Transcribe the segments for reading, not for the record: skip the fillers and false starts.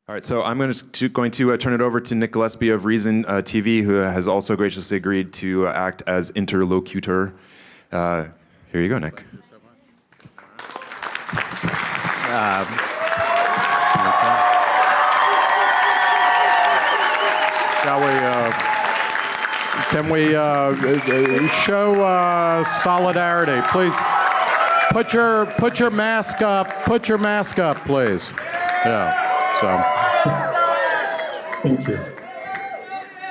All right, so I'm going to turn it over to Nick Gilespie of Reason TV, who has also graciously agreed to act as interlocutor. Here you go, Nick. Can we show solidarity, please? Put your mask up. Put your mask up, please. Yeah. Thank you.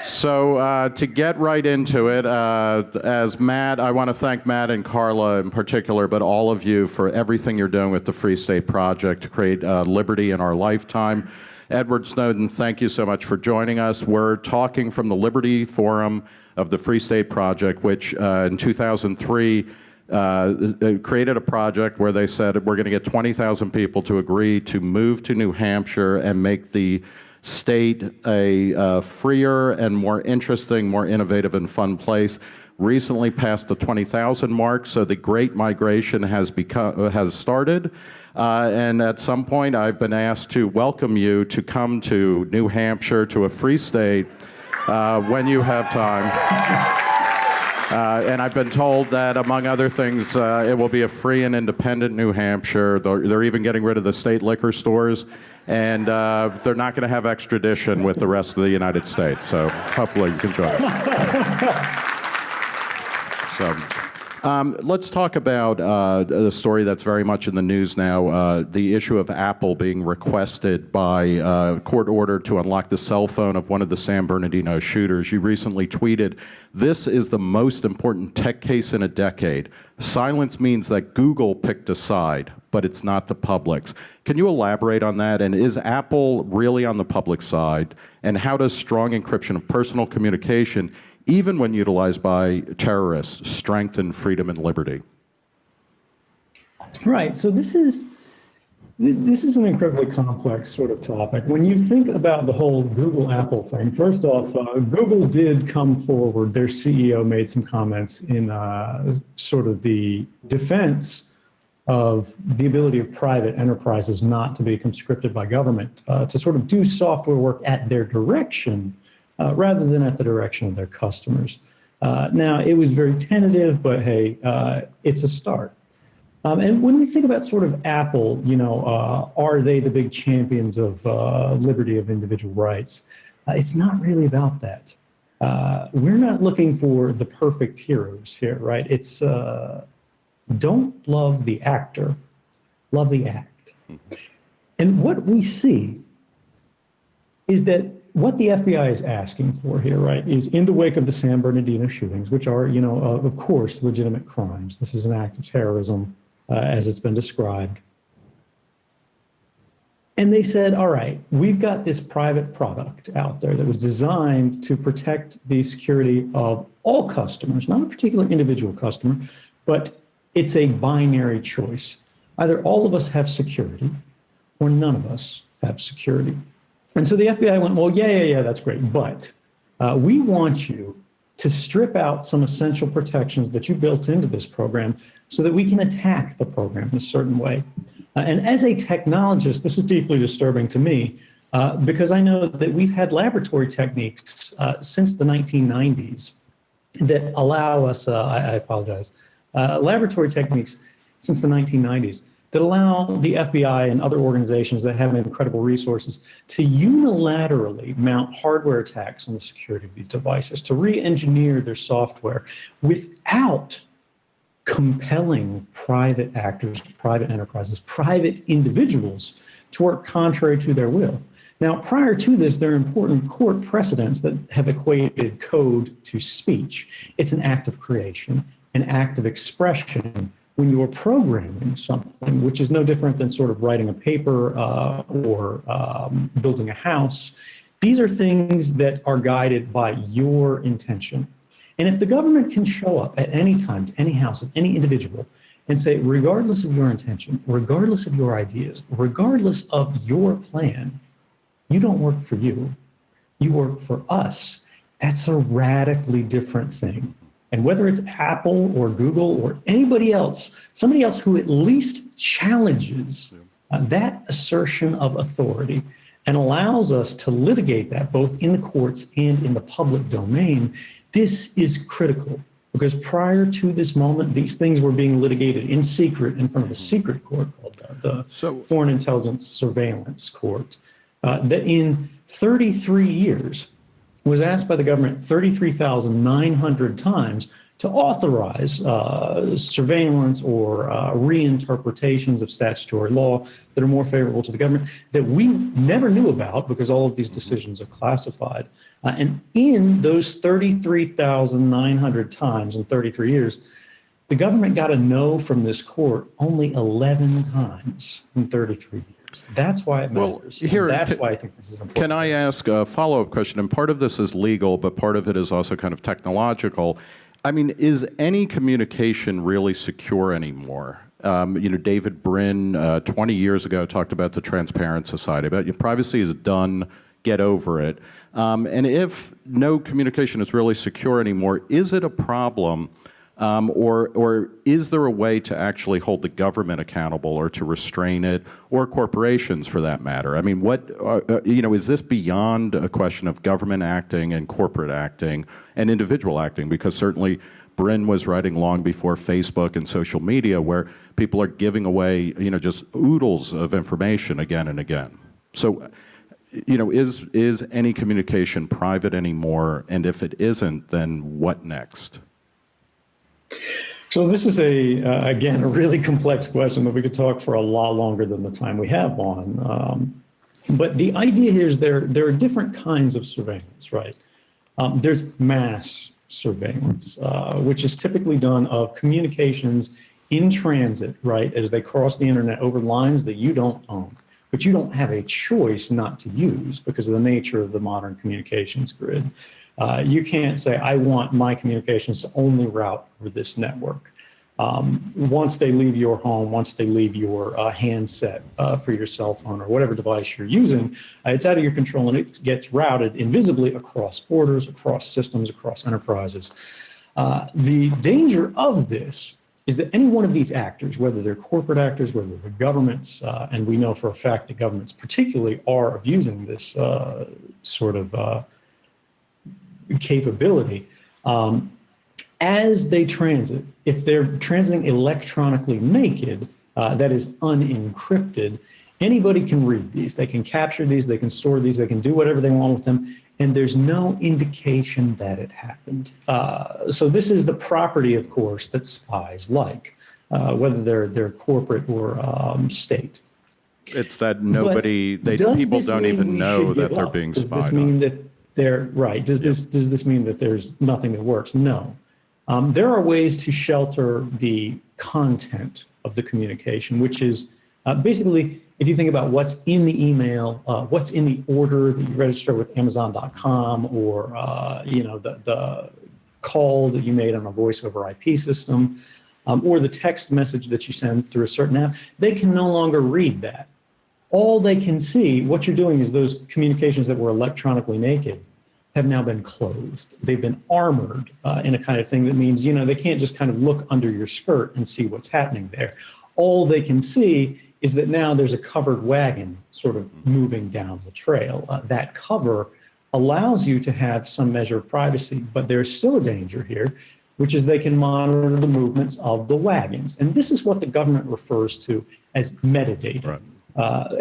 So to get right into it, as Matt, I want to thank Matt and Carla in particular, but all of you for everything you're doing with the Free State Project to create liberty in our lifetime. Edward Snowden, thank you so much for joining us. We're talking from the Liberty Forum of the Free State Project, which in 2003 created a project where they said we're going to get 20,000 people to agree to move to New Hampshire and make the state a freer and more interesting, more innovative and fun place. Recently passed the 20,000 mark, so the Great Migration has started. And at some point, I've been asked to welcome you to come to New Hampshire, to a free state, when you have time. And I've been told that, among other things, it will be a free and independent New Hampshire. They're even getting rid of the state liquor stores, and they're not going to have extradition with the rest of the United States. So hopefully you can join us. Let's talk about the story that's very much in the news now, the issue of Apple being requested by court order to unlock the cell phone of one of the San Bernardino shooters. You recently tweeted, "This is the most important tech case in a decade. Silence means that Google picked a side, but it's not the public's." Can you elaborate on that? And is Apple really on the public side? And how does strong encryption of personal communication, even when utilized by terrorists, strengthen freedom and liberty? Right. So this is an incredibly complex sort of topic. When you think about the whole Google-Apple thing, first off, Google did come forward. Their CEO made some comments in sort of the defense of the ability of private enterprises not to be conscripted by government to sort of do software work at their direction, rather than at the direction of their customers. Now, it was very tentative, but hey, it's a start. And when we think about sort of Apple, you know, are they the big champions of liberty of individual rights? It's not really about that. We're not looking for the perfect heroes here, right? It's don't love the actor, love the act. And what we see is that what the FBI is asking for here, right, is in the wake of the San Bernardino shootings, which are, you know, of course, legitimate crimes. This is an act of terrorism, as it's been described. And they said, all right, we've got this private product out there that was designed to protect the security of all customers, not a particular individual customer, but it's a binary choice. Either all of us have security or none of us have security. And so the FBI went, well, yeah, that's great, but we want you to strip out some essential protections that you built into this program so that we can attack the program in a certain way. And as a technologist, this is deeply disturbing to me because I know that we've had laboratory techniques since the 1990s that allow us, I apologize, laboratory techniques since the 1990s that allow the FBI and other organizations that have incredible resources to unilaterally mount hardware attacks on the security of these devices, to re-engineer their software without compelling private actors, private enterprises, private individuals to work contrary to their will. Now, prior to this, there are important court precedents that have equated code to speech. It's an act of creation, an act of expression when you're programming something, which is no different than sort of writing a paper or building a house. These are things that are guided by your intention. And if the government can show up at any time to any house of any individual and say, regardless of your intention, regardless of your ideas, regardless of your plan, you don't work for you, you work for us, that's a radically different thing. And whether it's Apple or Google or anybody else, somebody else who at least challenges that assertion of authority and allows us to litigate that both in the courts and in the public domain. This is critical because prior to this moment, these things were being litigated in secret in front of a secret court called the Foreign Intelligence Surveillance Court, that in 33 years was asked by the government 33,900 times to authorize surveillance or reinterpretations of statutory law that are more favorable to the government that we never knew about because all of these decisions are classified. And in those 33,900 times in 33 years, the government got a no from this court only 11 times in 33 years. That's why it matters. Well, that's why I think this is important. Can I ask a follow-up question? And part of this is legal, but part of it is also kind of technological. I mean, is any communication really secure anymore? David Brin, 20 years ago, talked about the Transparent Society, about privacy is done, get over it. And if no communication is really secure anymore, is it a problem? Or is there a way to actually hold the government accountable or to restrain it, or corporations for that matter? I mean, is this beyond a question of government acting and corporate acting and individual acting? Because certainly Brin was writing long before Facebook and social media, where people are giving away, just oodles of information again and again. So, is any communication private anymore? And if it isn't, then what next? So this is again, a really complex question that we could talk for a lot longer than the time we have on. But the idea here is there are different kinds of surveillance, right? There's mass surveillance, which is typically done of communications in transit, right, as they cross the internet over lines that you don't own, but you don't have a choice not to use because of the nature of the modern communications grid. You can't say, I want my communications to only route over this network. Once they leave your home, once they leave your handset for your cell phone or whatever device you're using, it's out of your control and it gets routed invisibly across borders, across systems, across enterprises. The danger of this is that any one of these actors, whether they're corporate actors, whether they're governments, and we know for a fact that governments particularly are abusing this sort of capability, as they transit, if they're transiting electronically naked, that is unencrypted, anybody can read these. They can capture these, they can store these, they can do whatever they want with them, and there's no indication that it happened. So this is the property, of course, that spies like, whether they're corporate or state. It's that people don't even know that they're being spied on. Does this mean that they're right? Does this mean that there's nothing that works? No. There are ways to shelter the content of the communication, which is basically, if you think about what's in the email, what's in the order that you register with Amazon.com, or the call that you made on a voice over IP system, or the text message that you send through a certain app, they can no longer read that. All they can see, what you're doing is those communications that were electronically naked have now been closed. They've been armored in a kind of thing that means, they can't just kind of look under your skirt and see what's happening there. All they can see is that now there's a covered wagon sort of moving down the trail. That cover allows you to have some measure of privacy, but there's still a danger here, which is they can monitor the movements of the wagons. And this is what the government refers to as metadata. Right.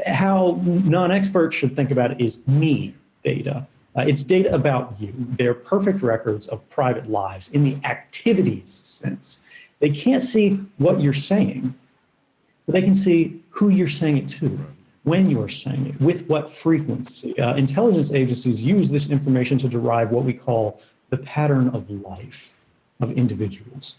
How non-experts should think about it is me data. It's data about you. They're perfect records of private lives in the activities sense. They can't see what you're saying, but they can see who you're saying it to, when you're saying it, with what frequency. Intelligence agencies use this information to derive what we call the pattern of life of individuals.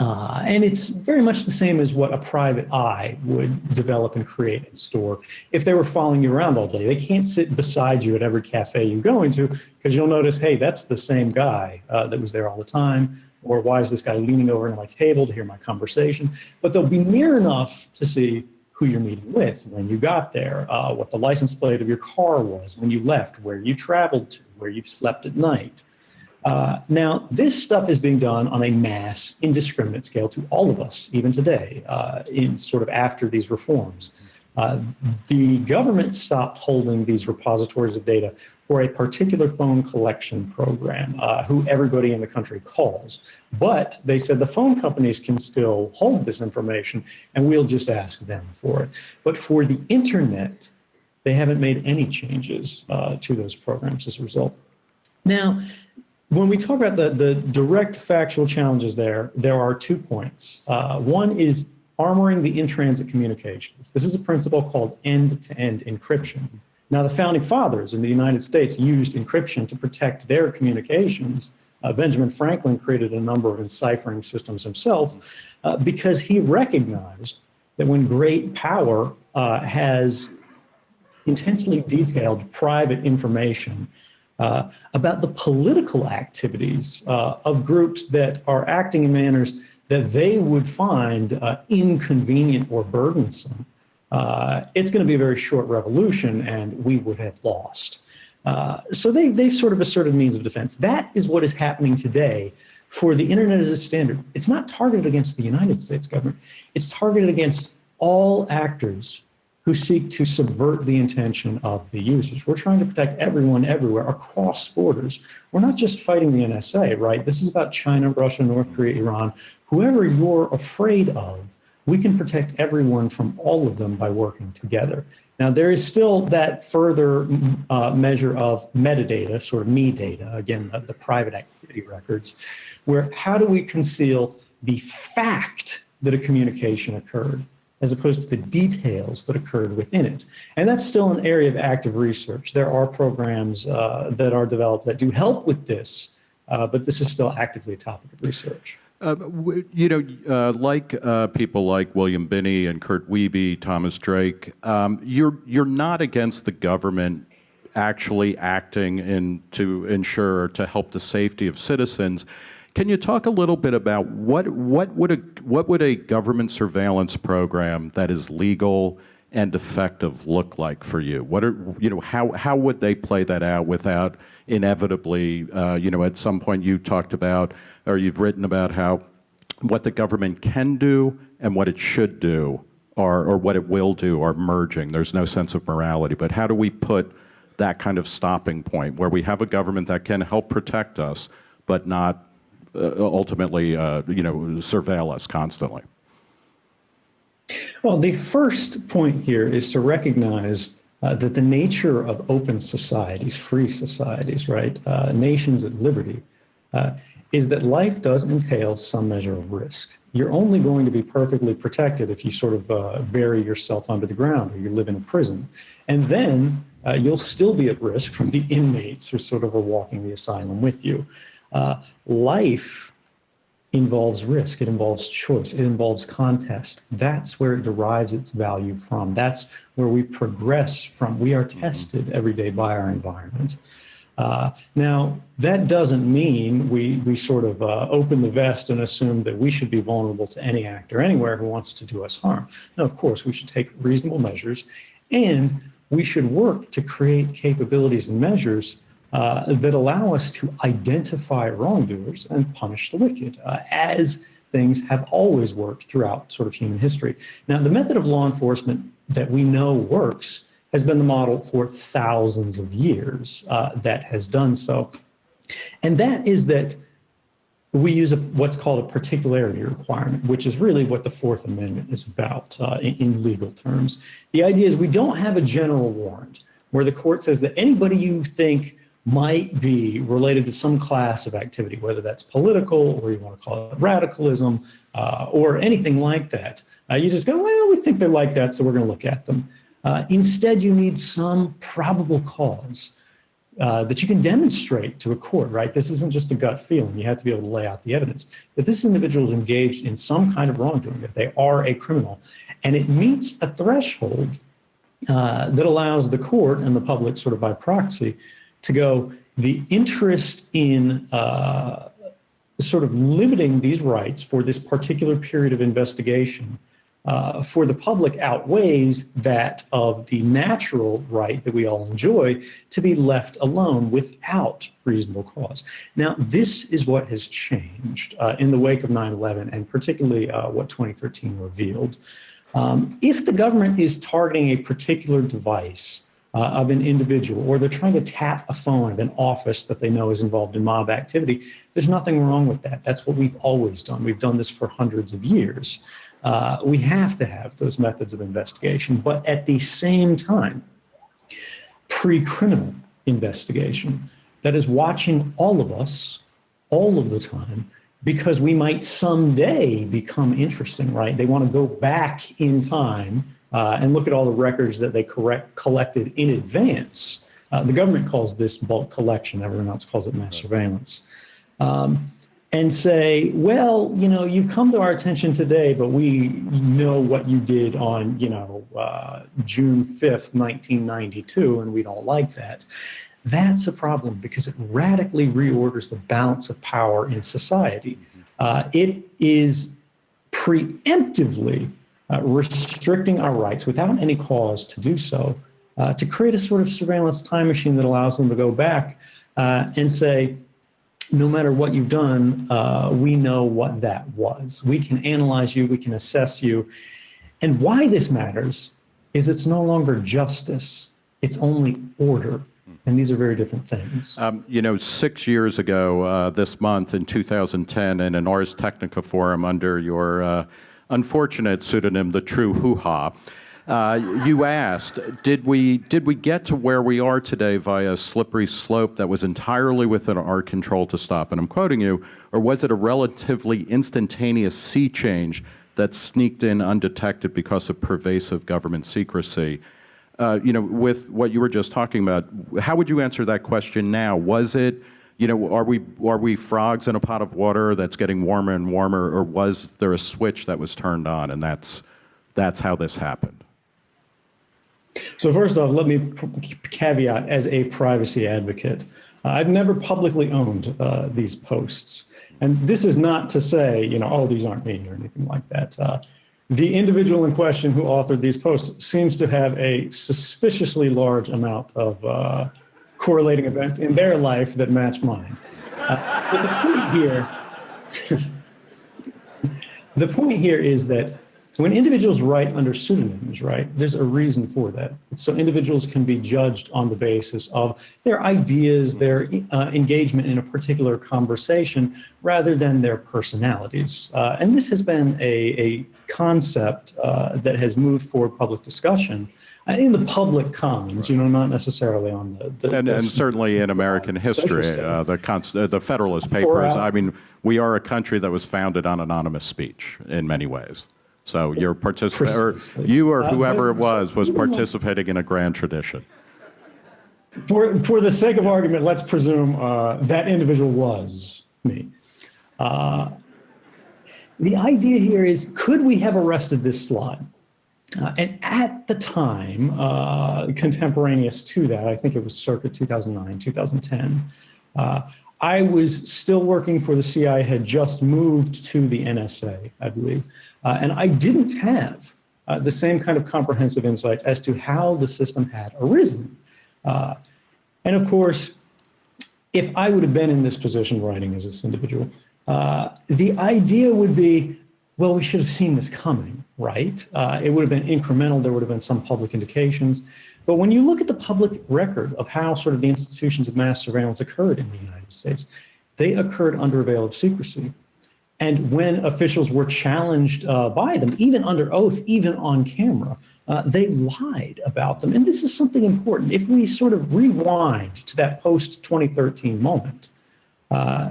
And it's very much the same as what a private eye would develop and create and store if they were following you around all day. They can't sit beside you at every cafe you go into because you'll notice, hey, that's the same guy that was there all the time, or why is this guy leaning over into my table to hear my conversation? But they'll be near enough to see who you're meeting with, when you got there, what the license plate of your car was, when you left, where you traveled to, where you slept at night. Now, this stuff is being done on a mass, indiscriminate scale to all of us, even today, in sort of after these reforms. The government stopped holding these repositories of data for a particular phone collection program, who everybody in the country calls. But they said the phone companies can still hold this information, and we'll just ask them for it. But for the internet, they haven't made any changes to those programs as a result. Now, when we talk about the direct factual challenges there are 2 points. One is armoring the in-transit communications. This is a principle called end-to-end encryption. Now, the founding fathers in the United States used encryption to protect their communications. Benjamin Franklin created a number of enciphering systems himself because he recognized that when great power has intensely detailed private information about the political activities of groups that are acting in manners that they would find inconvenient or burdensome, it's going to be a very short revolution and we would have lost. So they've sort of asserted means of defense. That is what is happening today for the internet as a standard. It's not targeted against the United States government. It's targeted against all actors who seek to subvert the intention of the users. We're trying to protect everyone everywhere across borders. We're not just fighting the NSA, right? This is about China, Russia, North Korea, Iran. Whoever you're afraid of, we can protect everyone from all of them by working together. Now, there is still that further measure of metadata, sort of me data, again, the private activity records, where how do we conceal the fact that a communication occurred, as opposed to the details that occurred within it. And that's still an area of active research. There are programs that are developed that do help with this, but this is still actively a topic of research. People like William Binney and Kurt Wiebe, Thomas Drake, you're not against the government actually acting to ensure or to help the safety of citizens. Can you talk a little bit about what would a government surveillance program that is legal and effective look like for you? How would they play that out without inevitably, at some point you talked about, or you've written about how what the government can do and what it should do, or what it will do, are merging. There's no sense of morality, but how do we put that kind of stopping point where we have a government that can help protect us, but not ultimately, surveil us constantly? Well, the first point here is to recognize that the nature of open societies, free societies, right, nations at liberty, is that life does entail some measure of risk. You're only going to be perfectly protected if you sort of bury yourself under the ground or you live in a prison. And then you'll still be at risk from the inmates who sort of are walking the asylum with you. Life involves risk, it involves choice, it involves contest. That's where it derives its value from. That's where we progress from. We are tested every day by our environment. Now, that doesn't mean we sort of open the vest and assume that we should be vulnerable to any actor anywhere who wants to do us harm. No, of course, we should take reasonable measures, and we should work to create capabilities and measures that allow us to identify wrongdoers and punish the wicked, as things have always worked throughout sort of human history. Now, the method of law enforcement that we know works has been the model for thousands of years that has done so. And that is that we use what's called a particularity requirement, which is really what the Fourth Amendment is about in legal terms. The idea is we don't have a general warrant where the court says that anybody you think might be related to some class of activity, whether that's political or you want to call it radicalism or anything like that. You just go, well, we think they're like that, so we're going to look at them. Instead, you need some probable cause that you can demonstrate to a court, right? This isn't just a gut feeling. You have to be able to lay out the evidence that this individual is engaged in some kind of wrongdoing, that they are a criminal. And it meets a threshold that allows the court and the public sort of by proxy to go, the interest in sort of limiting these rights for this particular period of investigation for the public outweighs that of the natural right that we all enjoy to be left alone without reasonable cause. Now, this is what has changed in the wake of 9/11 and particularly what 2013 revealed. If the government is targeting a particular device of an individual, or they're trying to tap a phone of an office that they know is involved in mob activity, there's nothing wrong with that. That's what we've always done. We've done this for hundreds of years. We have to have those methods of investigation, but at the same time, pre-criminal investigation that is watching all of us all of the time, because we might someday become interesting, right? They want to go back in time and look at all the records that they collected in advance. The government calls this bulk collection, everyone else calls it mass surveillance. And say, well, you know, you've come to our attention today, but we know what you did on, you know, June 5th, 1992, and we don't like that. That's a problem because it radically reorders the balance of power in society. It is preemptively restricting our rights without any cause to do so, to create a sort of surveillance time machine that allows them to go back and say, no matter what you've done, we know what that was. We can analyze you, we can assess you. And why this matters is it's no longer justice, it's only order. And these are very different things. You know, 6 years ago, this month in 2010, in an Ars Technica forum under your unfortunate pseudonym, The True Hoo-Ha, you asked, did we get to where we are today via a slippery slope that was entirely within our control to stop? And I'm quoting you, or was it a relatively instantaneous sea change that sneaked in undetected because of pervasive government secrecy? You know, with what you were just talking about, how would you answer that question now? Was it, you know, are we frogs in a pot of water that's getting warmer and warmer, or was there a switch that was turned on, and that's how this happened? So first off, let me caveat as a privacy advocate. I've never publicly owned these posts. And this is not to say, you know, oh, these aren't me or anything like that. The individual in question who authored these posts seems to have a suspiciously large amount of correlating events in their life that match mine. But the point here is that when individuals write under pseudonyms, right, there's a reason for that. So individuals can be judged on the basis of their ideas, their engagement in a particular conversation, rather than their personalities. And this has been a concept that has moved forward public discussion in the public commons, you know, not necessarily on and certainly in American history, the Federalist Papers. I mean, we are a country that was founded on anonymous speech in many ways. So you're you or whoever it was participating in a grand tradition. For the sake of argument, let's presume that individual was me. The idea here is, could we have arrested this slide? And at the time, contemporaneous to that, I think it was circa 2009, 2010, I was still working for the CIA, had just moved to the NSA, I believe. And I didn't have the same kind of comprehensive insights as to how the system had arisen. And of course, if I would have been in this position writing as this individual, the idea would be, well, we should have seen this coming, right? It would have been incremental. There would have been some public indications. But when you look at the public record of how sort of the institutions of mass surveillance occurred in the United States, they occurred under a veil of secrecy. And when officials were challenged by them, even under oath, even on camera, they lied about them. And this is something important. If we sort of rewind to that post-2013 moment,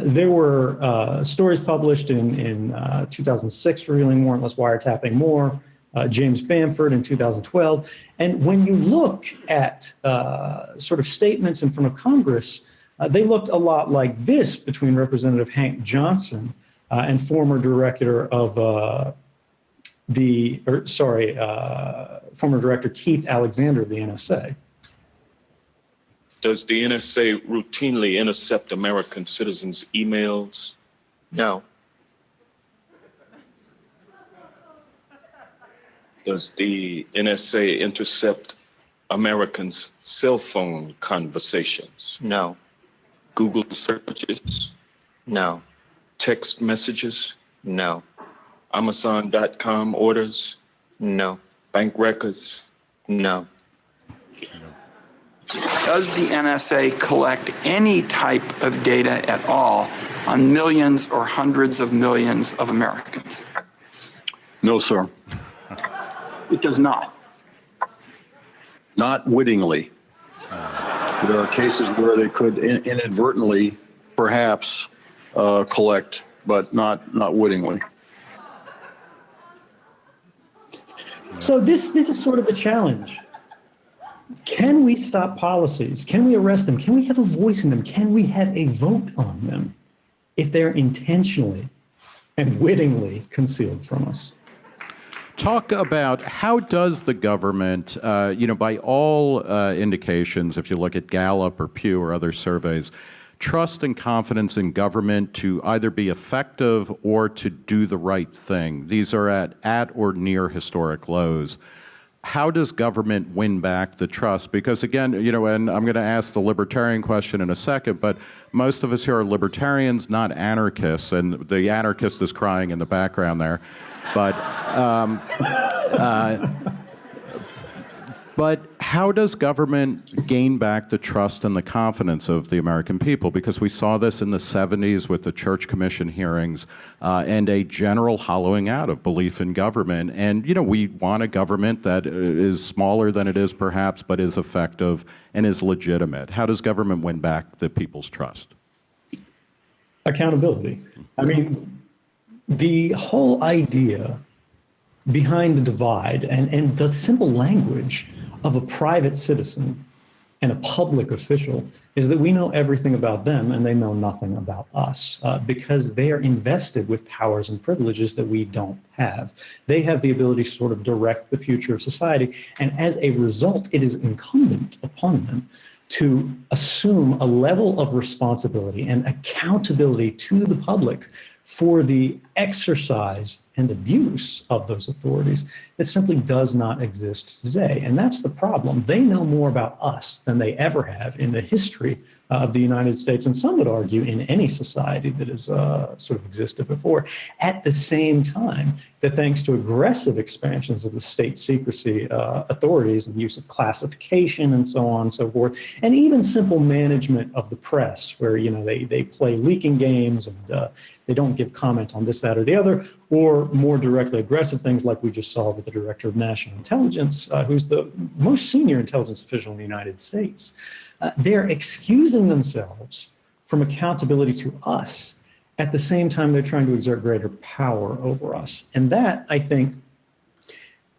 there were stories published in 2006 revealing warrantless wiretapping more, James Bamford in 2012. And when you look at sort of statements in front of Congress, they looked a lot like this between Representative Hank Johnson and former director of former director Keith Alexander of the NSA. Does the NSA routinely intercept American citizens' emails? No. Does the NSA intercept Americans' cell phone conversations? No. Google searches? No. Text messages? No. Amazon.com orders? No. Bank records? No. Does the NSA collect any type of data at all on millions or hundreds of millions of Americans? No, sir. It does not. Not wittingly. There are cases where they could inadvertently, perhaps, collect, but not wittingly. So this is sort of the challenge. Can we stop policies? Can we arrest them? Can we have a voice in them? Can we have a vote on them if they're intentionally and wittingly concealed from us? Talk about how does the government, by all indications, if you look at Gallup or Pew or other surveys, trust and confidence in government to either be effective or to do the right thing. These are at or near historic lows. How does government win back the trust? Because again, and I'm going to ask the libertarian question in a second, but most of us here are libertarians, not anarchists, and the anarchist is crying in the background there. But how does government gain back the trust and the confidence of the American people? Because we saw this in the 70s with the Church Commission hearings and a general hollowing out of belief in government. And, we want a government that is smaller than it is perhaps, but is effective and is legitimate. How does government win back the people's trust? Accountability. I mean, the whole idea behind the divide and the simple language of a private citizen and a public official is that we know everything about them and they know nothing about us because they are invested with powers and privileges that we don't have. They have the ability to sort of direct the future of society, and as a result, it is incumbent upon them to assume a level of responsibility and accountability to the public for the exercise and abuse of those authorities that simply does not exist today. And that's the problem. They know more about us than they ever have in the history of the United States, and some would argue in any society that has sort of existed before. At the same time, that thanks to aggressive expansions of the state secrecy authorities and the use of classification and so on and so forth, and even simple management of the press, where they play leaking games and they don't give comment on this, that, or the other, or more directly aggressive things like we just saw with the director of national intelligence, who's the most senior intelligence official in the United States. They're excusing themselves from accountability to us. At the same time, they're trying to exert greater power over us. And that, I think,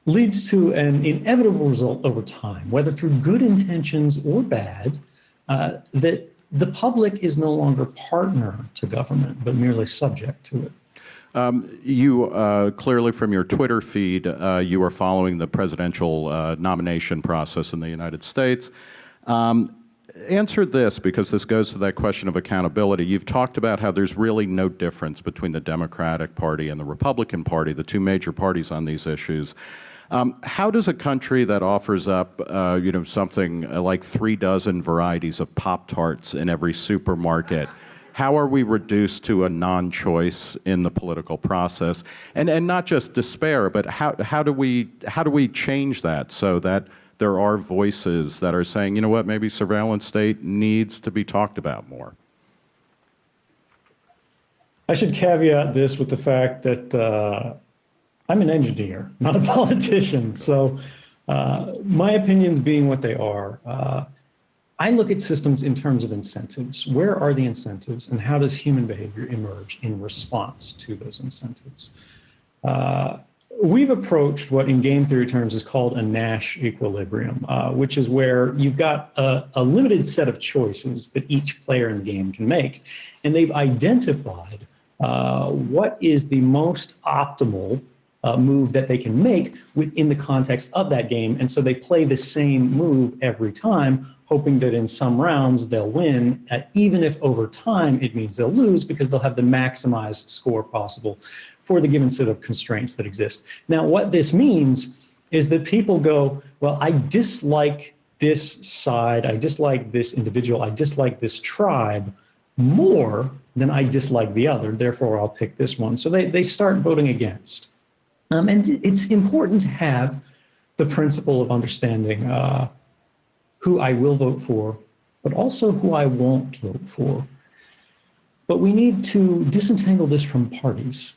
leads to an inevitable result over time, whether through good intentions or bad, that the public is no longer partner to government, but merely subject to it. You clearly, from your Twitter feed, you are following the presidential nomination process in the United States. Answer this, because this goes to that question of accountability. You've talked about how there's really no difference between the Democratic Party and the Republican Party, the two major parties on these issues. How does a country that offers up, something like 36 varieties of Pop-Tarts in every supermarket, how are we reduced to a non-choice in the political process? And not just despair, but how do we change that so that there are voices that are saying, you know what, maybe surveillance state needs to be talked about more? I should caveat this with the fact that I'm an engineer, not a politician. So my opinions being what they are, I look at systems in terms of incentives. Where are the incentives, and how does human behavior emerge in response to those incentives? We've approached what in game theory terms is called a Nash Equilibrium, which is where you've got a limited set of choices that each player in the game can make. And they've identified what is the most optimal move that they can make within the context of that game. And so they play the same move every time, hoping that in some rounds they'll win, even if over time it means they'll lose, because they'll have the maximized score possible for the given set of constraints that exist. Now, what this means is that people go, well, I dislike this side, I dislike this individual, I dislike this tribe more than I dislike the other, therefore I'll pick this one. So they start voting against. And it's important to have the principle of understanding who I will vote for, but also who I won't vote for. But we need to disentangle this from parties.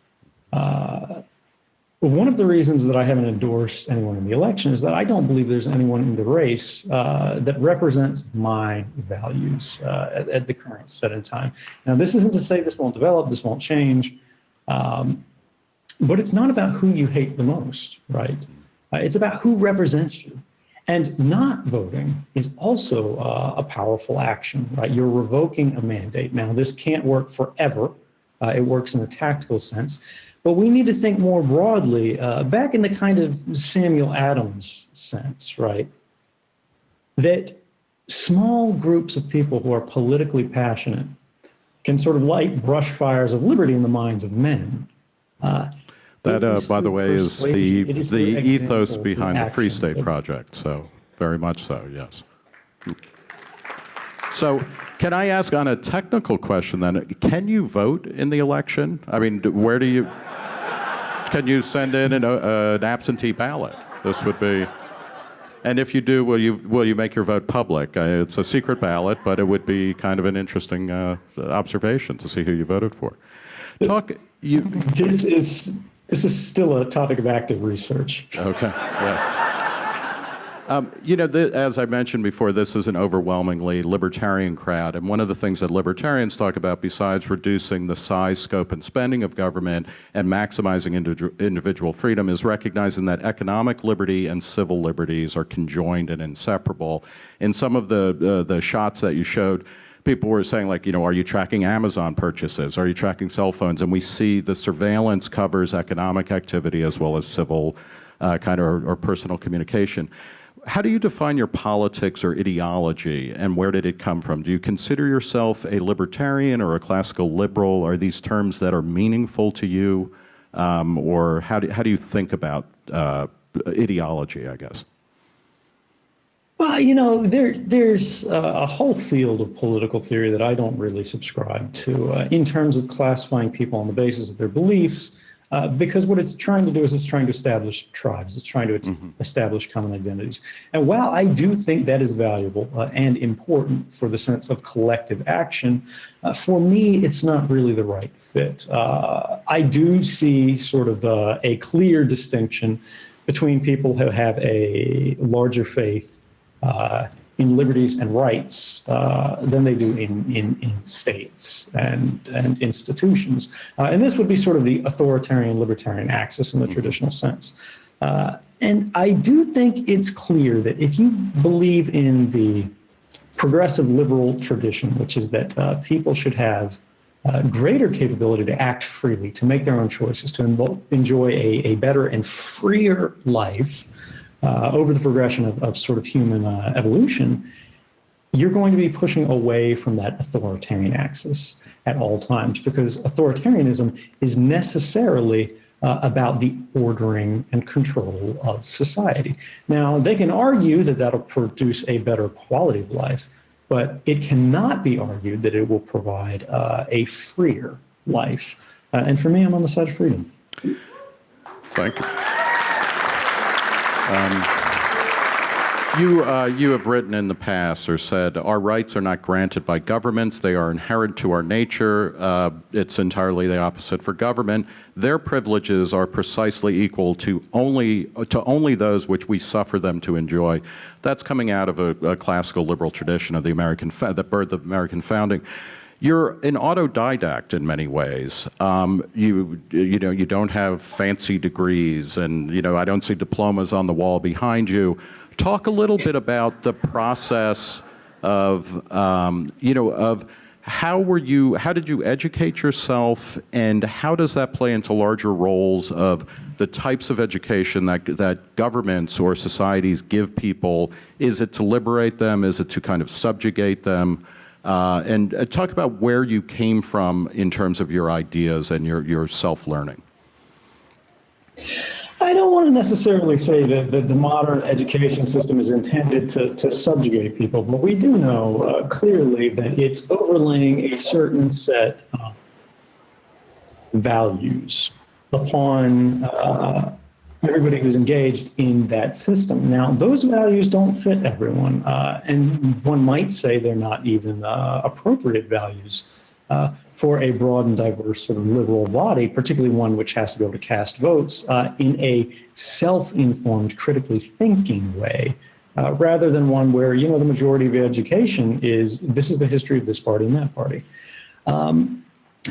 One of the reasons that I haven't endorsed anyone in the election is that I don't believe there's anyone in the race that represents my values at the current set in time. Now, this isn't to say this won't develop, this won't change, but it's not about who you hate the most, right? It's about who represents you. And not voting is also a powerful action, right? You're revoking a mandate. Now, this can't work forever. It works in a tactical sense. But we need to think more broadly, back in the kind of Samuel Adams sense, right? That small groups of people who are politically passionate can sort of light brush fires of liberty in the minds of men. That, by the way, is the ethos example behind the Free State action. Project. So, very much so, yes. So, can I ask on a technical question then? Can you vote in the election? I mean, where do you? Can you send in an absentee ballot? This would be. And if you do, will you make your vote public? It's a secret ballot, but it would be kind of an interesting observation to see who you voted for. This is still a topic of active research. Okay. Yes. As I mentioned before, this is an overwhelmingly libertarian crowd, and one of the things that libertarians talk about, besides reducing the size, scope, and spending of government and maximizing individual freedom, is recognizing that economic liberty and civil liberties are conjoined and inseparable. In some of the shots that you showed, people were saying, like, are you tracking Amazon purchases? Are you tracking cell phones? And we see the surveillance covers economic activity as well as civil or personal communication. How do you define your politics or ideology, and where did it come from? Do you consider yourself a libertarian or a classical liberal? Are these terms that are meaningful to you? Or how do you think about ideology, I guess? Well, there's a whole field of political theory that I don't really subscribe to in terms of classifying people on the basis of their beliefs, because what it's trying to do is it's trying to establish tribes. It's trying to establish common identities. And while I do think that is valuable and important for the sense of collective action, for me, it's not really the right fit. I do see sort of a clear distinction between people who have a larger faith in liberties and rights than they do in states and institutions. And this would be sort of the authoritarian libertarian axis in the traditional sense. And I do think it's clear that if you believe in the progressive liberal tradition, which is that people should have greater capability to act freely, to make their own choices, to enjoy a better and freer life, over the progression of sort of human evolution, you're going to be pushing away from that authoritarian axis at all times, because authoritarianism is necessarily about the ordering and control of society. Now, they can argue that that'll produce a better quality of life, but it cannot be argued that it will provide a freer life. And for me, I'm on the side of freedom. Thank you. You have written in the past or said, our rights are not granted by governments, they are inherent to our nature. It's entirely the opposite for government. Their privileges are precisely equal to only those which we suffer them to enjoy. That's coming out of a classical liberal tradition of the birth of American founding. You're an autodidact in many ways. You don't have fancy degrees, and I don't see diplomas on the wall behind you. Talk a little bit about the process of how did you educate yourself, and how does that play into larger roles of the types of education that governments or societies give people? Is it to liberate them? Is it to kind of subjugate them? And talk about where you came from in terms of your ideas and your self-learning. I don't want to necessarily say that the modern education system is intended to subjugate people, but we do know clearly that it's overlaying a certain set of values upon everybody who's engaged in that system. Now, those values don't fit everyone, and one might say they're not even appropriate values for a broad and diverse sort of liberal body, particularly one which has to be able to cast votes in a self-informed, critically thinking way, rather than one where, you know, the majority of education is, this is the history of this party and that party.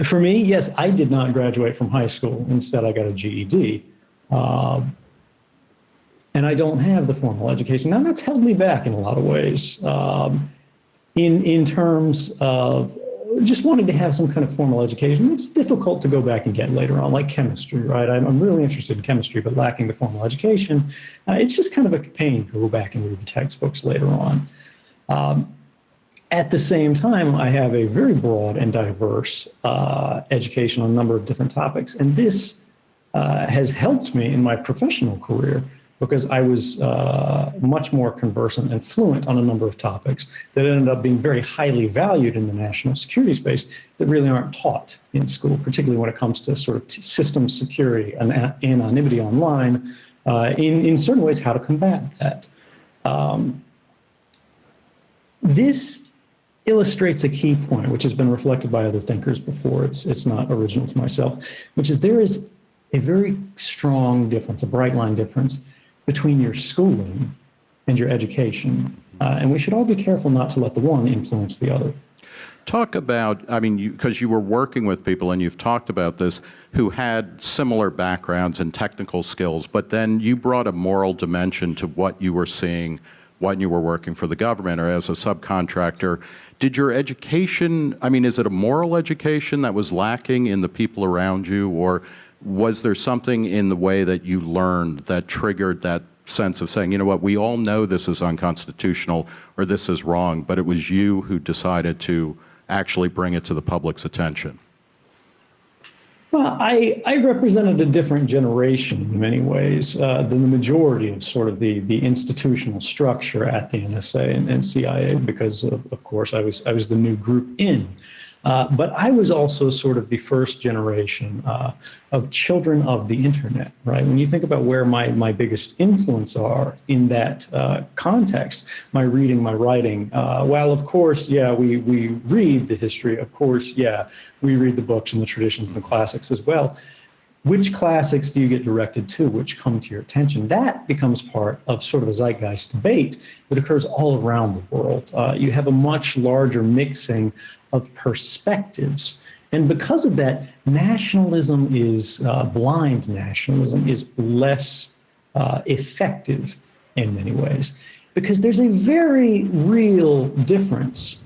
For me, yes, I did not graduate from high school. Instead, I got a GED. And I don't have the formal education. Now, that's held me back in a lot of ways, in terms of just wanting to have some kind of formal education. It's difficult to go back and get later on, like chemistry, right? I'm really interested in chemistry, but lacking the formal education, it's just kind of a pain to go back and read the textbooks later on. At the same time, I have a very broad and diverse education on a number of different topics, and this has helped me in my professional career because I was much more conversant and fluent on a number of topics that ended up being very highly valued in the national security space that really aren't taught in school, particularly when it comes to sort of system security and anonymity online, in certain ways, how to combat that. This illustrates a key point, which has been reflected by other thinkers before. It's not original to myself, which is there is a very strong difference, a bright line difference between your schooling and your education. And we should all be careful not to let the one influence the other. Talk about, I mean, because you were working with people, and you've talked about this, who had similar backgrounds and technical skills, but then you brought a moral dimension to what you were seeing when you were working for the government or as a subcontractor. Did your education, I mean, is it a moral education that was lacking in the people around you, or was there something in the way that you learned that triggered that sense of saying, you know what, we all know this is unconstitutional or this is wrong, but it was you who decided to actually bring it to the public's attention? Well, I represented a different generation in many ways than the majority of sort of the institutional structure at the NSA and CIA because, of course, I was the new group in. But I was also sort of the first generation of children of the internet, right? When you think about where my biggest influence are in that context, my reading, my writing, while of course, yeah, we read the history, of course, yeah, we read the books and the traditions and the classics as well. Which classics do you get directed to, which come to your attention? That becomes part of sort of a zeitgeist debate that occurs all around the world. You have a much larger mixing of perspectives. And because of that, nationalism is, blind nationalism is less effective in many ways, because there's a very real difference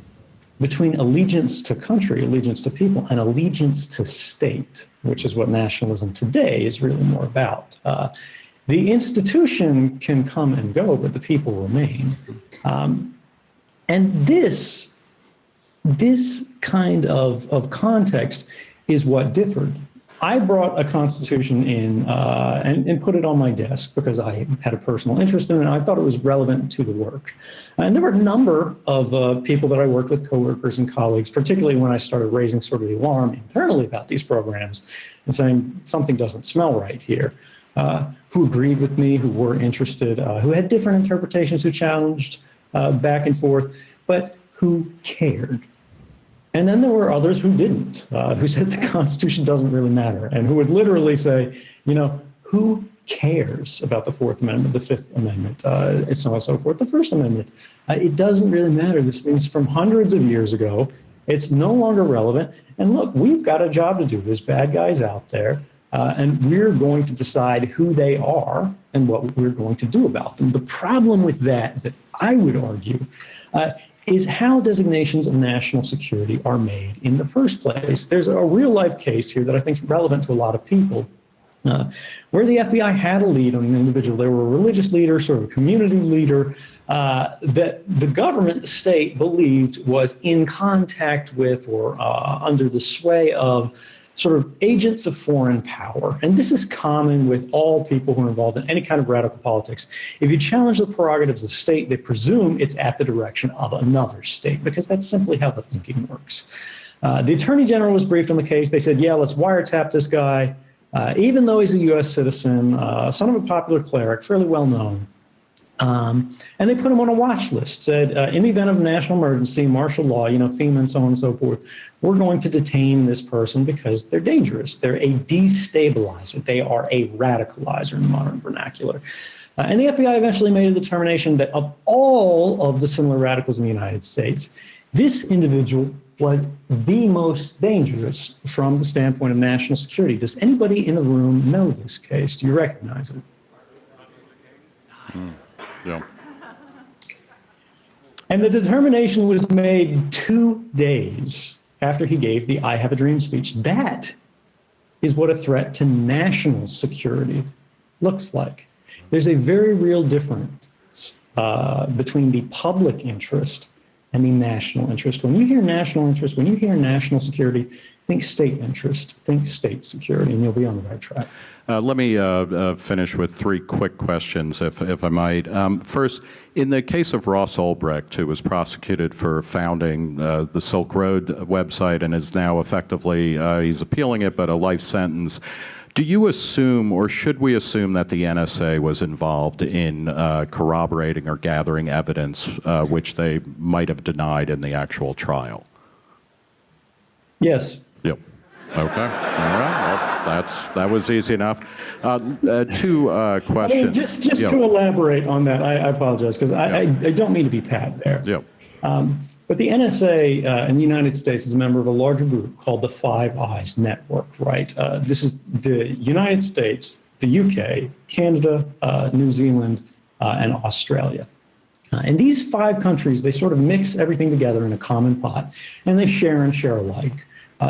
between allegiance to country, allegiance to people, and allegiance to state, which is what nationalism today is really more about. The institution can come and go, but the people remain. And this kind of context is what differed. I brought a constitution in and put it on my desk because I had a personal interest in it and I thought it was relevant to the work. And there were a number of people that I worked with, coworkers and colleagues, particularly when I started raising sort of the alarm internally about these programs and saying something doesn't smell right here, who agreed with me, who were interested, who had different interpretations, who challenged back and forth, but who cared. And then there were others who didn't, who said the Constitution doesn't really matter, and who would literally say, you know, who cares about the Fourth Amendment, the Fifth Amendment, so on and so forth, the First Amendment. It doesn't really matter. This thing's from hundreds of years ago. It's no longer relevant. And look, we've got a job to do. There's bad guys out there, and we're going to decide who they are and what we're going to do about them. The problem with that I would argue, is how designations of national security are made in the first place. There's a real life case here that I think is relevant to a lot of people, where the FBI had a lead on an individual. They were a religious leader, sort of a community leader, that the government, the state, believed was in contact with or under the sway of sort of agents of foreign power. And this is common with all people who are involved in any kind of radical politics. If you challenge the prerogatives of state, they presume it's at the direction of another state, because that's simply how the thinking works. The Attorney General was briefed on the case. They said, yeah, let's wiretap this guy. even though he's a U.S. citizen, son of a popular cleric, fairly well known. And they put him on a watch list, said, in the event of a national emergency, martial law, FEMA and so on and so forth, we're going to detain this person because they're dangerous. They're a destabilizer. They are a radicalizer in the modern vernacular. And the FBI eventually made a determination that of all of the similar radicals in the United States, this individual was the most dangerous from the standpoint of national security. Does anybody in the room know this case? Do you recognize it? Yeah. And the determination was made 2 days after he gave the I Have a Dream speech. That is what a threat to national security looks like. There's a very real difference between the public interest and the national interest. When you hear national interest, when you hear national security, think state interest, think state security, and you'll be on the right track. Let me finish with 3 quick questions, if I might. First, in the case of Ross Ulbricht, who was prosecuted for founding the Silk Road website and is now effectively, he's appealing it, but a life sentence, do you assume, or should we assume, that the NSA was involved in corroborating or gathering evidence which they might have denied in the actual trial? Yes. Yep. Okay. All right. Well, that was easy enough. 2 questions. I mean, just to elaborate on that, I apologize, because I don't mean to be pat there. Yep. But the NSA in the United States is a member of a larger group called the Five Eyes Network, right? This is the United States, the UK, Canada, New Zealand, and Australia. And these 5 countries, they sort of mix everything together in a common pot, and they share and share alike.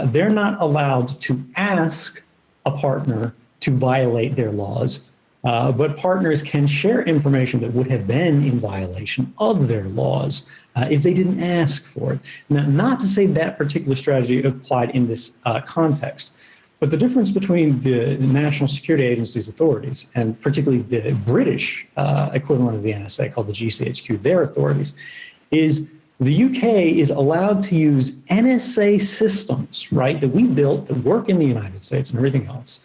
They're not allowed to ask a partner to violate their laws, but partners can share information that would have been in violation of their laws if they didn't ask for it. Now, not to say that particular strategy applied in this context, but the difference between the National Security Agency's authorities, and particularly the British equivalent of the NSA called the GCHQ, their authorities, is the UK is allowed to use NSA systems, right, that we built that work in the United States and everything else,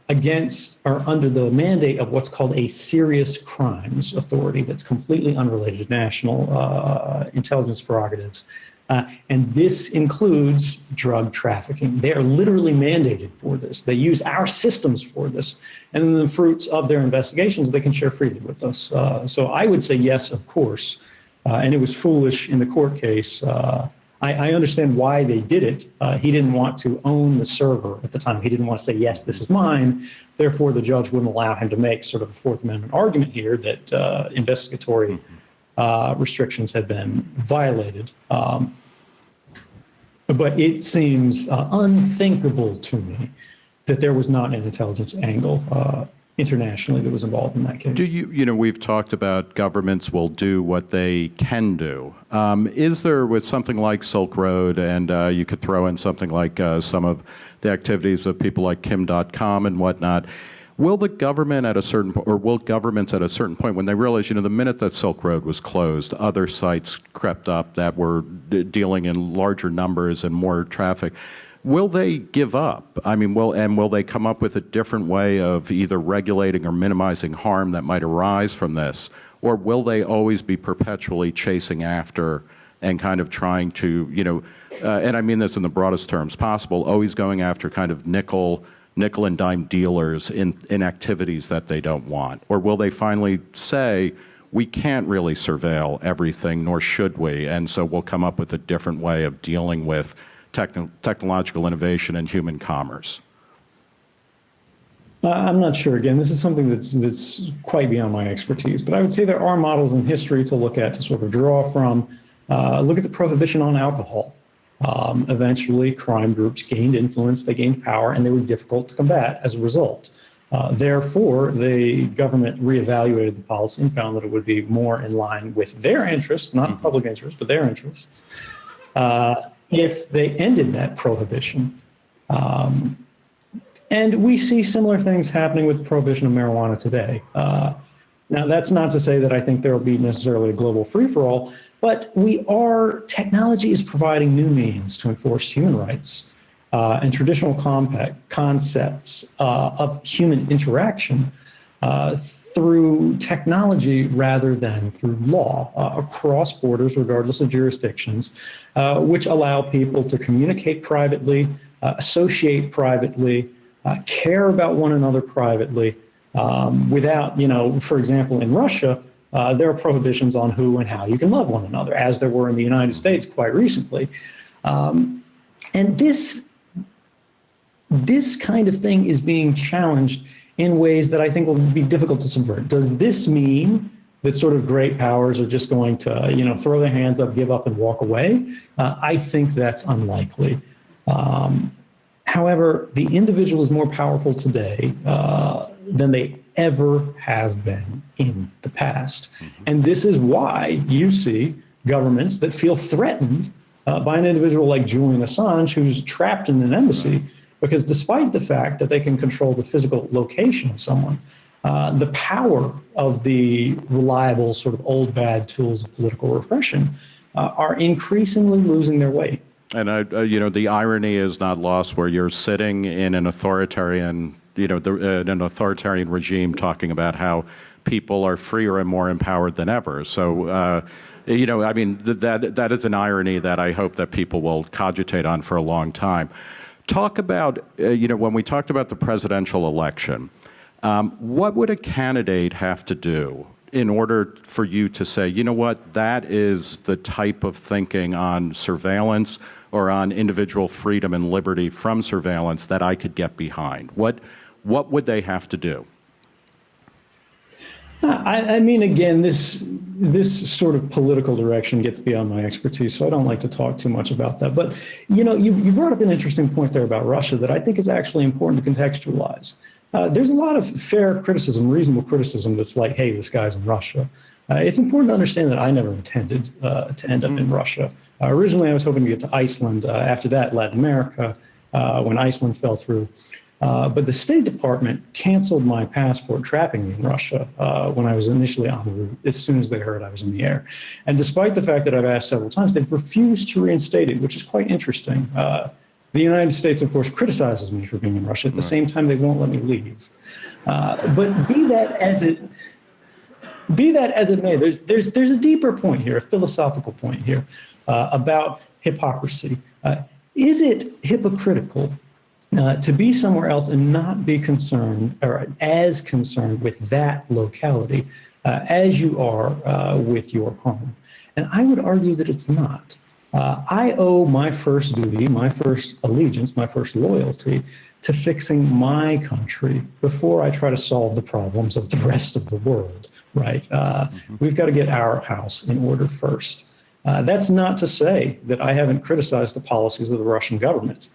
against or under the mandate of what's called a serious crimes authority that's completely unrelated to national intelligence prerogatives. And this includes drug trafficking. They are literally mandated for this. They use our systems for this. And then the fruits of their investigations, they can share freely with us. So I would say yes, of course. And it was foolish in the court case. I understand why they did it. He didn't want to own the server at the time. He didn't want to say, yes, this is mine. Therefore, the judge wouldn't allow him to make sort of a Fourth Amendment argument here that investigatory restrictions had been violated. But it seems unthinkable to me that there was not an intelligence angle internationally that was involved in that case. Do we've talked about governments will do what they can do. Is there, with something like Silk Road, and you could throw in something like some of the activities of people like Kim.com and whatnot, will the government at a certain point, or will governments at a certain point, when they realize, the minute that Silk Road was closed, other sites crept up that were dealing in larger numbers and more traffic, will they give up? I mean, will they come up with a different way of either regulating or minimizing harm that might arise from this? Or will they always be perpetually chasing after and kind of trying to, and I mean this in the broadest terms possible, always going after kind of nickel and dime dealers in activities that they don't want? Or will they finally say, we can't really surveil everything, nor should we, and so we'll come up with a different way of dealing with technological innovation and human commerce? I'm not sure. Again, this is something that's quite beyond my expertise, but I would say there are models in history to look at, to sort of draw from. Look at the prohibition on alcohol. Eventually, crime groups gained influence, they gained power, and they were difficult to combat as a result. Therefore, the government reevaluated the policy and found that it would be more in line with their interests, not public interests, but their interests, if they ended that prohibition. And we see similar things happening with the prohibition of marijuana today. Now, that's not to say that I think there will be necessarily a global free-for-all, but technology is providing new means to enforce human rights and traditional concepts of human interaction through technology rather than through law across borders, regardless of jurisdictions, which allow people to communicate privately, associate privately, care about one another privately, without, for example, in Russia, there are prohibitions on who and how you can love one another, as there were in the United States quite recently. And this kind of thing is being challenged in ways that I think will be difficult to subvert. Does this mean that sort of great powers are just going to, throw their hands up, give up, and walk away? I think that's unlikely. However, the individual is more powerful today than they ever have been in the past. And this is why you see governments that feel threatened by an individual like Julian Assange, who's trapped in an embassy, because despite the fact that they can control the physical location of someone, the power of the reliable sort of old bad tools of political repression are increasingly losing their weight. And the irony is not lost, where you're sitting in an authoritarian, an authoritarian regime, talking about how people are freer and more empowered than ever. So, that is an irony that I hope that people will cogitate on for a long time. Talk about, when we talked about the presidential election, what would a candidate have to do in order for you to say, you know what, that is the type of thinking on surveillance or on individual freedom and liberty from surveillance that I could get behind? What would they have to do? Again, this sort of political direction gets beyond my expertise, so I don't like to talk too much about that. But, you brought up an interesting point there about Russia that I think is actually important to contextualize. There's a lot of fair criticism, reasonable criticism that's like, hey, this guy's in Russia. It's important to understand that I never intended to end up in Russia. Originally, I was hoping to get to Iceland. After that, Latin America, when Iceland fell through. But the State Department canceled my passport, trapping me in Russia when I was initially en route, as soon as they heard I was in the air. And despite the fact that I've asked several times, they've refused to reinstate it, which is quite interesting. The United States, of course, criticizes me for being in Russia. At the same time, they won't let me leave. But be that as it may, there's a deeper point here, a philosophical point here about hypocrisy. Is it hypocritical to be somewhere else and not be concerned or as concerned with that locality as you are with your home? And I would argue that it's not. I owe my first duty, my first allegiance, my first loyalty to fixing my country before I try to solve the problems of the rest of the world, right? We've got to get our house in order first. That's not to say that I haven't criticized the policies of the Russian government,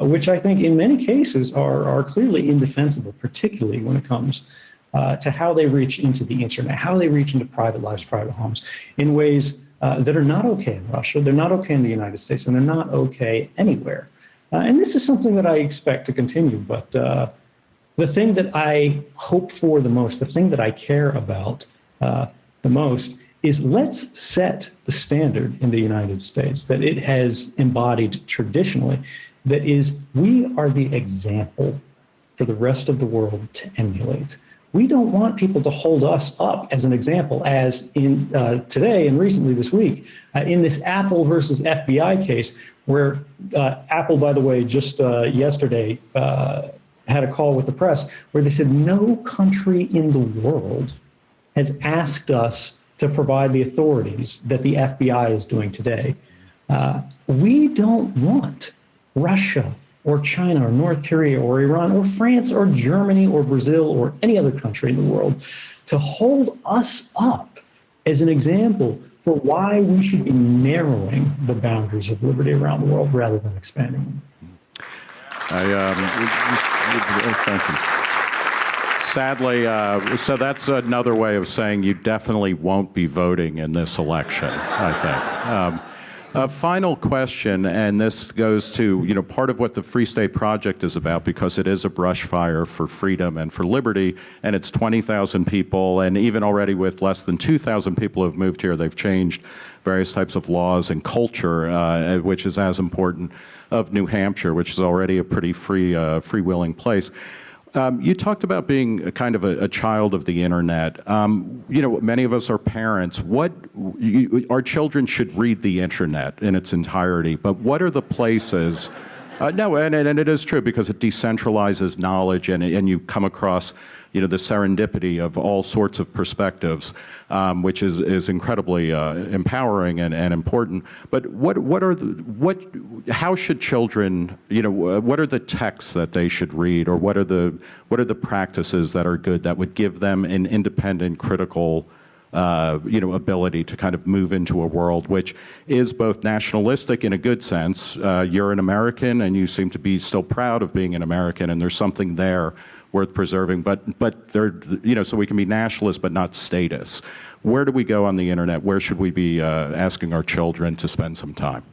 which I think in many cases are clearly indefensible, particularly when it comes to how they reach into the internet, how they reach into private lives, private homes, in ways that are not okay in Russia, they're not okay in the United States, and they're not okay anywhere. And this is something that I expect to continue, but the thing that I hope for the most, the thing that I care about the most, is let's set the standard in the United States that it has embodied traditionally, that is, we are the example for the rest of the world to emulate. We don't want people to hold us up as an example, as in today and recently this week, in this Apple versus FBI case, where Apple, by the way, just yesterday had a call with the press where they said no country in the world has asked us to provide the authorities that the FBI is doing today. We don't want Russia or China or North Korea or Iran or France or Germany or Brazil or any other country in the world to hold us up as an example for why we should be narrowing the boundaries of liberty around the world rather than expanding them. Thank you. Sadly, so that's another way of saying you definitely won't be voting in this election, I think. A final question, and this goes to, part of what the Free State Project is about, because it is a brush fire for freedom and for liberty, and it's 20,000 people, and even already with less than 2,000 people who have moved here, they've changed various types of laws and culture, which is as important of New Hampshire, which is already a pretty freewheeling place. You talked about being a kind of a child of the internet. Many of us are parents. Our children should read the internet in its entirety, but what are the places? No, and it is true, because it decentralizes knowledge, and you come across the serendipity of all sorts of perspectives, which is incredibly empowering and important. But how should children, what are the texts that they should read, or what are the practices that are good that would give them an independent, critical ability to kind of move into a world which is both nationalistic in a good sense. You're an American, and you seem to be still proud of being an American, and there's something there worth preserving, but there, so we can be nationalists but not statists. Where do we go on the internet? Where should we be asking our children to spend some time?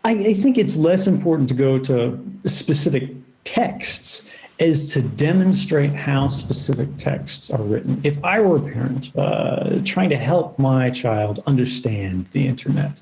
I think it's less important to go to specific texts as to demonstrate how specific texts are written. If I were a parent trying to help my child understand the internet,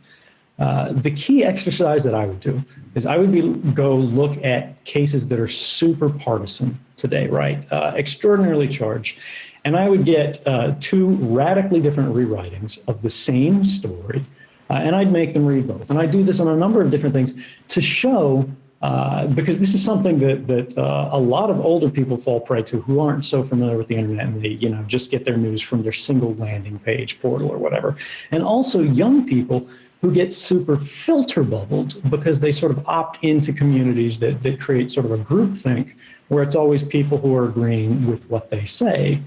the key exercise that I would do is I would go look at cases that are super partisan today, right? Extraordinarily charged. And I would get two radically different rewritings of the same story, and I'd make them read both. And I do this on a number of different things to show, because this is something that a lot of older people fall prey to who aren't so familiar with the internet, and they just get their news from their single landing page portal or whatever. And also young people who get super filter bubbled because they sort of opt into communities that create sort of a groupthink where it's always people who are agreeing with what they say,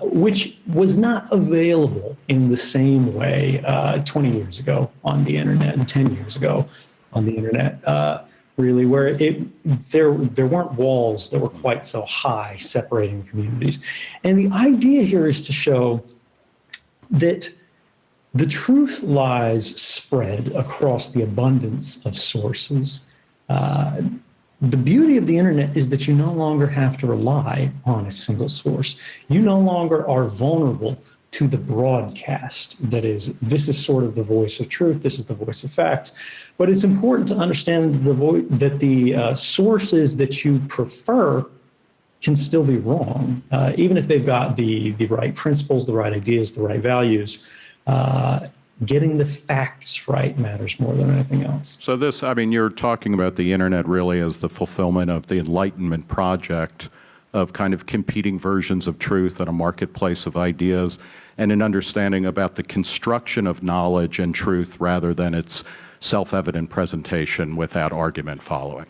which was not available in the same way 20 years ago on the internet and 10 years ago on the internet, really, where there weren't walls that were quite so high separating communities. And the idea here is to show that the truth lies spread across the abundance of sources. The beauty of the internet is that you no longer have to rely on a single source. You no longer are vulnerable to the broadcast. That is, this is sort of the voice of truth, this is the voice of facts. But it's important to understand that the sources that you prefer can still be wrong, even if they've got the right principles, the right ideas, the right values. Getting the facts right matters more than anything else. So this, you're talking about the internet really as the fulfillment of the Enlightenment project of kind of competing versions of truth in a marketplace of ideas, and an understanding about the construction of knowledge and truth rather than its self-evident presentation without argument following.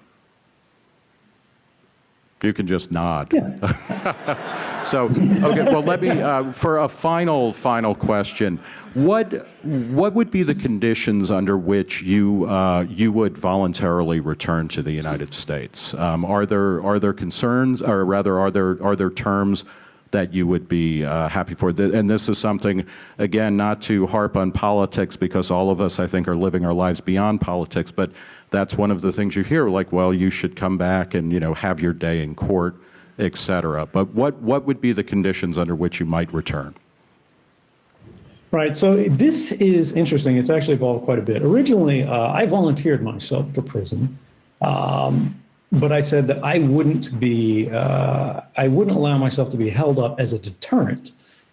You can just nod. Yeah. So, okay, well, let me, for a final question, what would be the conditions under which you would voluntarily return to the United States? Are there concerns, or rather, are there terms that you would be happy for? And this is something, again, not to harp on politics, because all of us, I think, are living our lives beyond politics, but that's one of the things you hear, like, well, you should come back and, have your day in court, et cetera. But what would be the conditions under which you might return? Right, so this is interesting. It's actually evolved quite a bit. Originally, I volunteered myself for prison, but I said that I wouldn't allow myself to be held up as a deterrent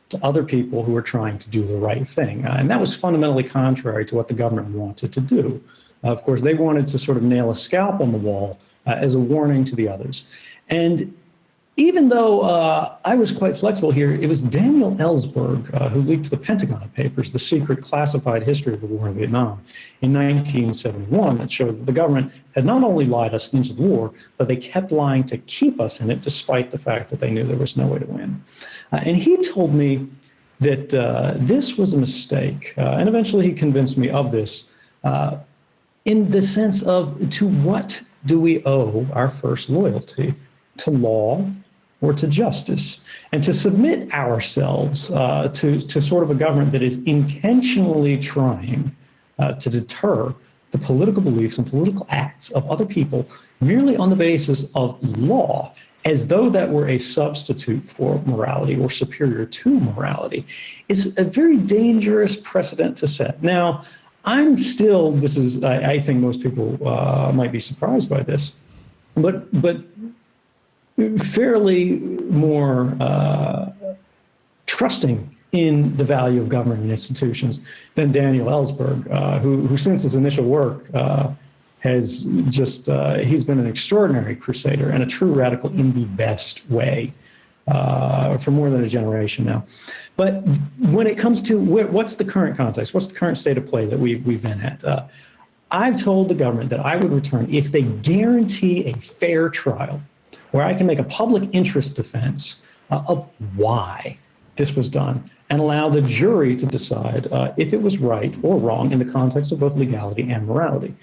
to other people who were trying to do the right thing. And that was fundamentally contrary to what the government wanted to do. Of course, they wanted to sort of nail a scalp on the wall as a warning to the others. And even though I was quite flexible here, it was Daniel Ellsberg who leaked the Pentagon Papers, the secret classified history of the war in Vietnam, in 1971, that showed that the government had not only lied us into the war, but they kept lying to keep us in it, despite the fact that they knew there was no way to win. And he told me that this was a mistake, and eventually he convinced me of this, in the sense of, to what do we owe our first loyalty? To law, or to justice, and to submit ourselves to sort of a government that is intentionally trying to deter the political beliefs and political acts of other people merely on the basis of law, as though that were a substitute for morality or superior to morality, is a very dangerous precedent to set. Now, I think most people might be surprised by this, but fairly more trusting in the value of government and institutions than Daniel Ellsberg, who since his initial work has just, he's been an extraordinary crusader and a true radical in the best way for more than a generation now. But when it comes to what's the current context, what's the current state of play that we've been at, I've told the government that I would return if they guarantee a fair trial where I can make a public interest defense of why this was done and allow the jury to decide if it was right or wrong in the context of both legality and morality.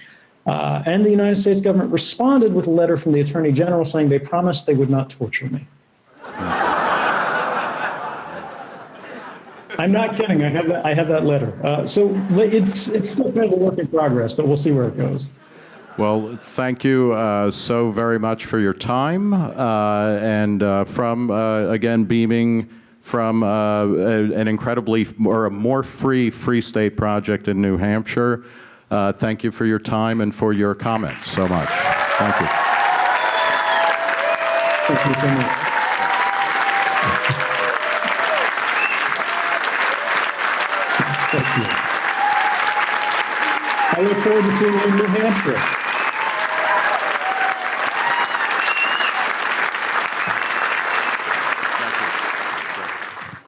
And the United States government responded with a letter from the Attorney General saying they promised they would not torture me. I'm not kidding. I have that letter. So it's still kind of a work in progress, but we'll see where it goes. Well, thank you so very much for your time, and again, beaming from an incredibly, or a more free state project in New Hampshire. Thank you for your time and for your comments so much. Thank you. Thank you so much. Thank you. I look forward to seeing you in New Hampshire.